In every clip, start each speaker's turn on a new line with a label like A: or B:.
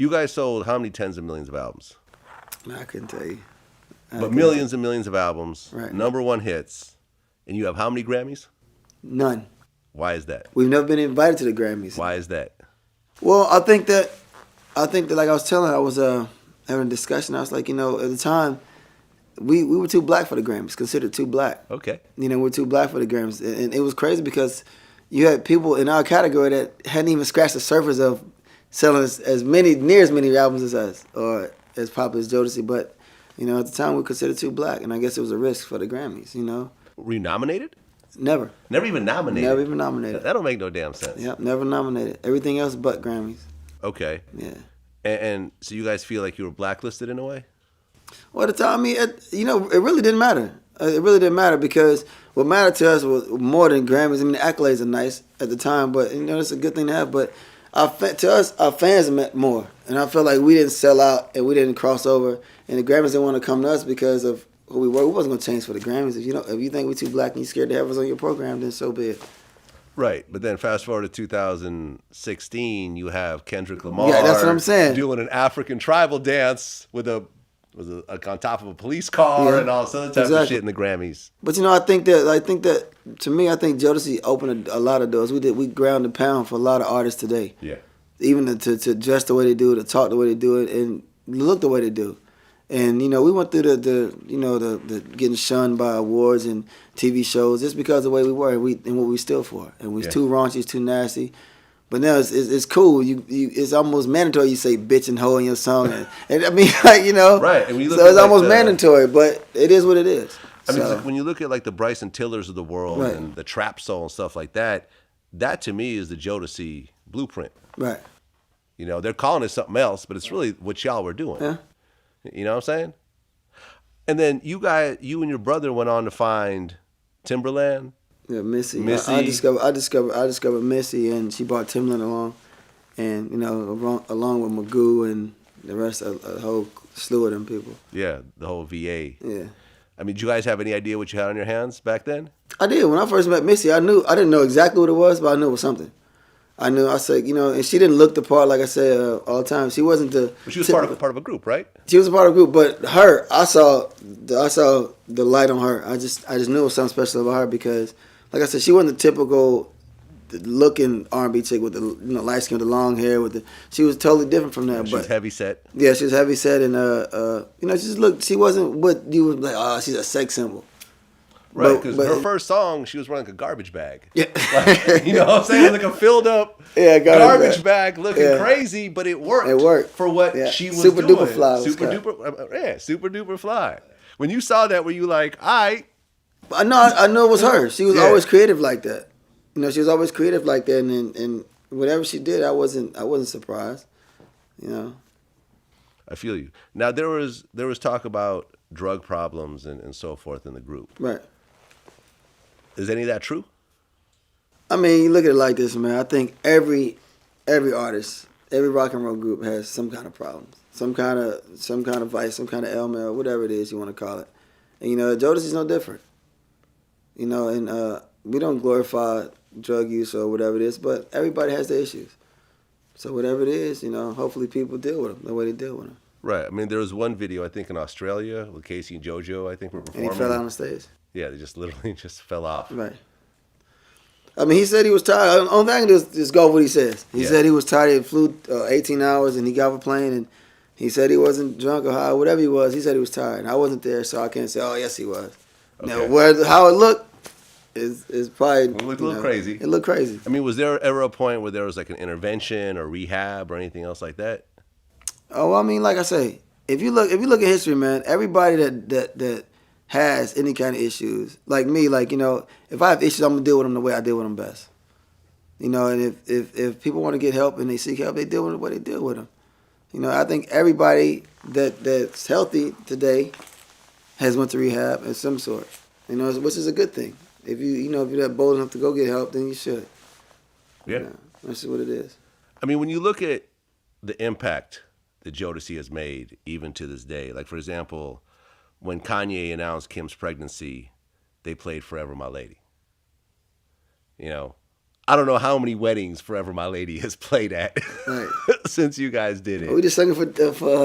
A: You guys sold how many tens of millions of albums?
B: I couldn't tell you.
A: But millions and millions of albums,
B: right.
A: #1 hits, and you have how many Grammys?
B: None.
A: Why is that?
B: We've never been invited to the Grammys.
A: Why is that?
B: Well, I think that like I was telling, I was having a discussion. I was like, at the time, we were too black for the Grammys, considered too black.
A: Okay.
B: We're too black for the Grammys, and it was crazy because you had people in our category that hadn't even scratched the surface of selling near as many albums as us, or as popular as Jodeci. But at the time, we were considered too black, and I guess it was a risk for the Grammys.
A: Were you nominated?
B: Never.
A: Never even nominated?
B: Never even nominated.
A: That don't make no damn sense.
B: Yep, never nominated. Everything else but Grammys.
A: Okay.
B: Yeah.
A: And so you guys feel like you were blacklisted in a way?
B: Well, at the time, it really didn't matter. It really didn't matter because what mattered to us was more than Grammys. I mean, the accolades are nice at the time, but it's a good thing to have. But to us, our fans meant more, and I felt like we didn't sell out and we didn't cross over, and the Grammys didn't want to come to us because of who we were. We wasn't going to change for the Grammys. If you think we're too black and you're scared to have us on your program, then so be it.
A: Right, but then fast forward to 2016, you have Kendrick Lamar.
B: Yeah, that's what I'm saying.
A: Doing an African tribal dance with on top of a police car and all this other type of shit in the Grammys.
B: But I think that to me, I think Jodeci opened a lot of doors. We ground and pound for a lot of artists today.
A: Yeah.
B: Even to dress the way they do, to talk the way they do it, and look the way they do. And we went through the getting shunned by awards and TV shows just because of the way we were and what we stood for. And we was too raunchy, it's too nasty. But now it's cool. It's almost mandatory you say bitch and hoe in your song. And I mean,
A: Right. And when you look
B: so it's almost mandatory, but it is what it is.
A: I mean, when you look at like the Bryson Tillers of the world and the trap soul and stuff like that, that to me is the Jodeci blueprint.
B: Right.
A: They're calling it something else, but it's really what y'all were doing.
B: Yeah.
A: You know what I'm saying? And then you and your brother went on to find Timberland.
B: Yeah, Missy. I discovered Missy, and she brought Timberland along, and along with Magoo and the rest of a whole slew of them people.
A: Yeah, the whole VA.
B: Yeah.
A: I mean, did you guys have any idea what you had on your hands back then?
B: I did. When I first met Missy, I didn't know exactly what it was, but I knew it was something. I said, and she didn't look the part, like I said, all the time. She wasn't the...
A: But she was part of a group, right?
B: She was a part of a group, but her, I saw the light on her. I just knew it was something special about her because, like I said, she wasn't the typical looking R&B chick with the light skin with the long hair. She was totally different from that.
A: She was heavy set.
B: Yeah, she was heavy set, and she wasn't what you would like. Oh, she's a sex symbol.
A: Right, because her first song, she was running like a garbage bag.
B: Yeah.
A: You know what I'm saying? Like a filled up garbage bag looking crazy, but it worked.
B: It worked.
A: For what she was
B: super
A: doing.
B: Duper fly.
A: Super duper fly. When you saw that, were you like, all right?
B: I know it was her. She was always creative like that. She was always creative like that, and whatever she did, I wasn't surprised.
A: I feel you. Now there was talk about drug problems and so forth in the group.
B: Right.
A: Is any of that true?
B: I mean, you look at it like this, man. I think every artist, every rock and roll group has some kind of problems, some kind of vice, some kind of ailment, or whatever it is you want to call it. And Jodeci's no different. And we don't glorify drug use or whatever it is, but everybody has their issues. So whatever it is, hopefully people deal with them the way they deal with them.
A: Right. I mean, there was one video, I think, in Australia with Casey and JoJo, I think, were performing.
B: And he fell out on the stage.
A: Yeah, they just literally just fell off.
B: Right. I mean, he said he was tired. The only thing I can do is go with what he says. He said he was tired. He flew 18 hours and he got off a plane and he said he wasn't drunk or high, whatever he was. He said he was tired. And I wasn't there, so I can't say, oh, yes, he was.
A: Okay.
B: Now, how it looked is probably...
A: It looked a little crazy.
B: It looked crazy.
A: I mean, was there ever a point where there was like an intervention or rehab or anything else like that?
B: Oh, I mean, like I say, if you look at history, man, everybody that has any kind of issues, like me, if I have issues, I'm gonna deal with them the way I deal with them best. And if people want to get help and they seek help, they deal with it the way they deal with them. I think everybody that's healthy today has went to rehab of some sort. Which is a good thing. If you're that bold enough to go get help, then you should.
A: Yeah,
B: that's what it is.
A: I mean, when you look at the impact that Jodeci has made, even to this day, like for example, when Kanye announced Kim's pregnancy, they played "Forever My Lady." I don't know how many weddings Forever My Lady has played at
B: Right.
A: since you guys did it.
B: We just sang it for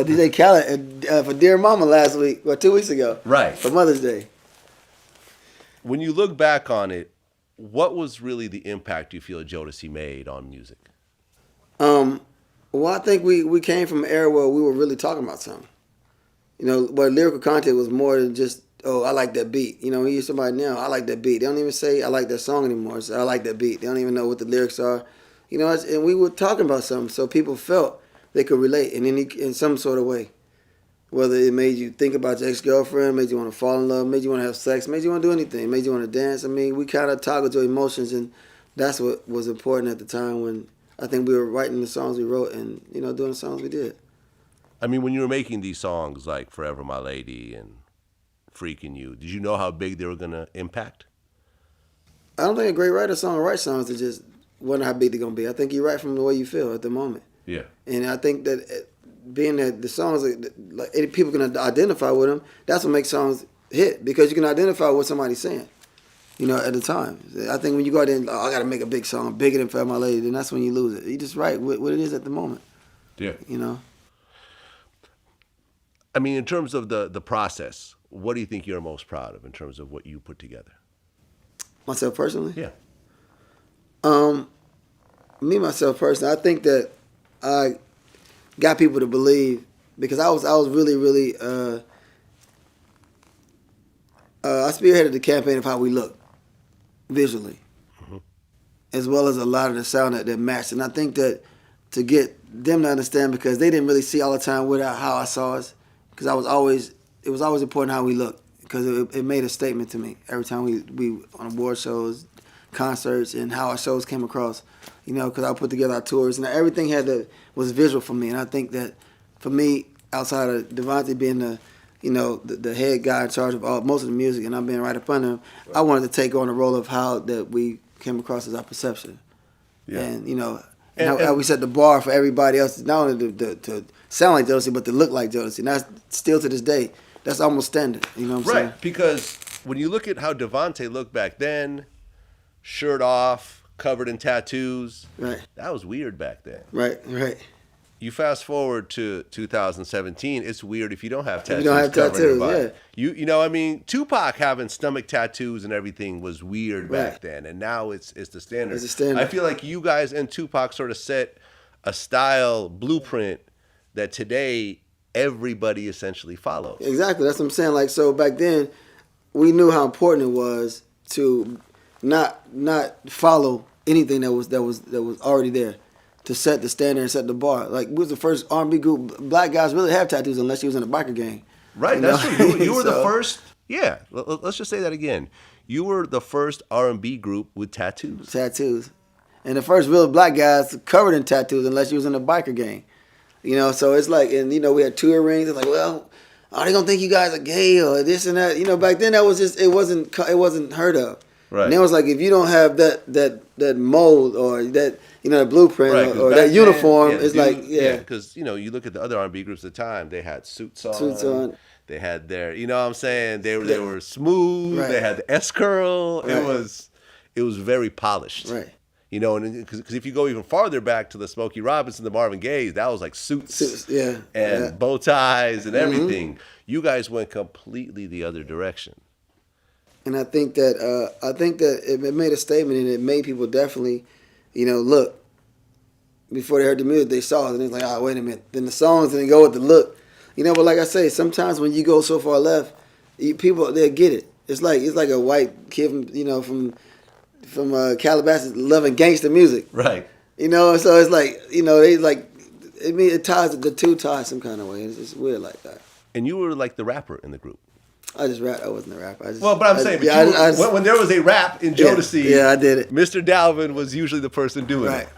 B: DJ Khaled for Dear Mama last week, or 2 weeks ago.
A: Right.
B: For Mother's Day.
A: When you look back on it, what was really the impact you feel Jodeci made on music?
B: Well, I think we came from an era where we were really talking about something. You know, where lyrical content was more than just, oh, I like that beat. You know, you hear somebody now, I like that beat. They don't even say I like that song anymore. So I like that beat. They don't even know what the lyrics are. You know, and we were talking about something, so people felt they could relate in some sort of way. Whether it made you think about your ex-girlfriend, made you want to fall in love, made you want to have sex, made you want to do anything, made you want to dance. I mean, we kind of toggled your emotions, and that's what was important at the time when I think we were writing the songs we wrote and, you know, doing the songs we did.
A: I mean, when you were making these songs like Forever My Lady and Freaking You, did you know how big they were going to impact?
B: I don't think a great writer song writes songs to just wonder how big they're going to be. I think you write from the way you feel at the moment.
A: Yeah.
B: And I think that being that the songs, like people can identify with them, that's what makes songs hit, because you can identify what somebody's saying, you know, at the time. I think when you go out there and, I got to make a big song, bigger than Forever My Lady, then that's when you lose it. You just write what it is at the moment.
A: Yeah.
B: You know?
A: I mean, in terms of the process, what do you think you're most proud of in terms of what you put together?
B: Myself personally?
A: Yeah.
B: Myself personally, I think that I got people to believe, because I was really I spearheaded the campaign of how we look visually, as well as a lot of the sound that matched. And I think that to get them to understand, because they didn't really see all the time how I saw us, because it was always important how we looked, because it made a statement to me every time we on award shows, concerts, and how our shows came across. You know, because I put together our tours, and everything was visual for me. And I think that for me, outside of Devontae being the head guy in charge of most of the music, and I'm being right up under him, I wanted to take on the role of how that we came across as our perception. Yeah. And, you know, and how we set the bar for everybody else, not only to sound like Jodeci, but to look like Jodeci. And that's still to this day, that's almost standard. You know what I'm saying?
A: Right, because when you look at how Devontae looked back then, shirt off, covered in tattoos,
B: right,
A: that was weird back then.
B: Right.
A: You fast forward to 2017, it's weird if you don't have tattoos.
B: You don't have tattoos, yeah.
A: You know, I mean, Tupac having stomach tattoos and everything was weird back then, and now it's the standard.
B: It's the standard.
A: I feel like you guys and Tupac sort of set a style blueprint that today everybody essentially follows.
B: Exactly, that's what I'm saying. Like, so back then, we knew how important it was to not follow anything that was already there, to set the standard and set the bar. Like, we was the first R&B group. Black guys really have tattoos unless you was in a biker gang.
A: Right, that's true. You were the first. Yeah, let's just say that again. You were the first R&B group with tattoos.
B: Tattoos, and the first real black guys covered in tattoos unless you was in a biker gang. You know, so it's like, and you know, we had two earrings. It's like, well, are they gonna think you guys are gay or this and that? You know, back then that was just it wasn't heard of. Right. And it was like, if you don't have that mold or that, you know, the blueprint, right, or that uniform, it's
A: because you know, you look at the other R&B groups at the time, they had suits on. They had their, you know what I'm saying, they were smooth. Right. They had the S curl. Right. It was very polished.
B: Right.
A: You know, and because if you go even farther back to the Smokey Robinson, the Marvin Gaye, that was like suits and bow ties and everything. Mm-hmm. You guys went completely the other direction.
B: And I think that it made a statement, and it made people definitely, you know, look. Before they heard the music, they saw it, and it's like, oh, wait a minute. Then the songs, and they go with the look, you know. But like I say, sometimes when you go so far left, people they'll get it. It's like a white kid from Calabasas loving gangster music,
A: right?
B: You know, so it's like, you know, they like. I mean, it ties the two ties some kind of way. It's weird like that.
A: And you were like the rapper in the group.
B: I just rapped. I wasn't a rapper.
A: When there was a rap in Jodeci,
B: I did it.
A: Mr. Dalvin was usually the person doing it.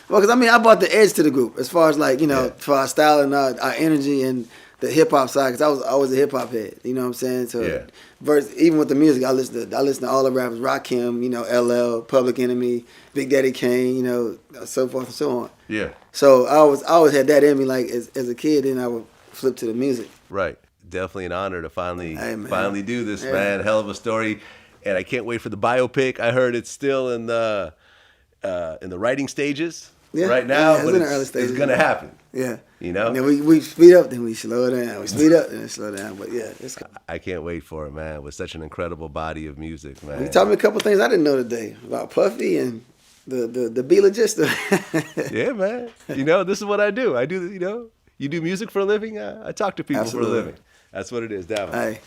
B: Well, because I mean, I brought the edge to the group as far as like, you know, for our style and our energy and the hip hop side. Because I was a hip hop head. You know what I'm saying? So, even with the music, I listen to all the rappers: Rakim, you know, LL, Public Enemy, Big Daddy Kane, you know, so forth and so on.
A: Yeah.
B: So I always had that in me. Like as a kid, then I would flip to the music.
A: Right. Definitely an honor to finally do this, man. Hell of a story, and I can't wait for the biopic. I heard it's still in the in the writing stages right now, but it's gonna happen.
B: Yeah,
A: you know.
B: And then we speed up, then we slow down. We speed up, then we slow down. But yeah,
A: I can't wait for it, man. With such an incredible body of music, man.
B: You taught me a couple things I didn't know today about Puffy and the Be Logister.
A: Yeah, man. You know, this is what I do. You do music for a living. I talk to people for a living. That's what it is, Dalvin.
B: Hey.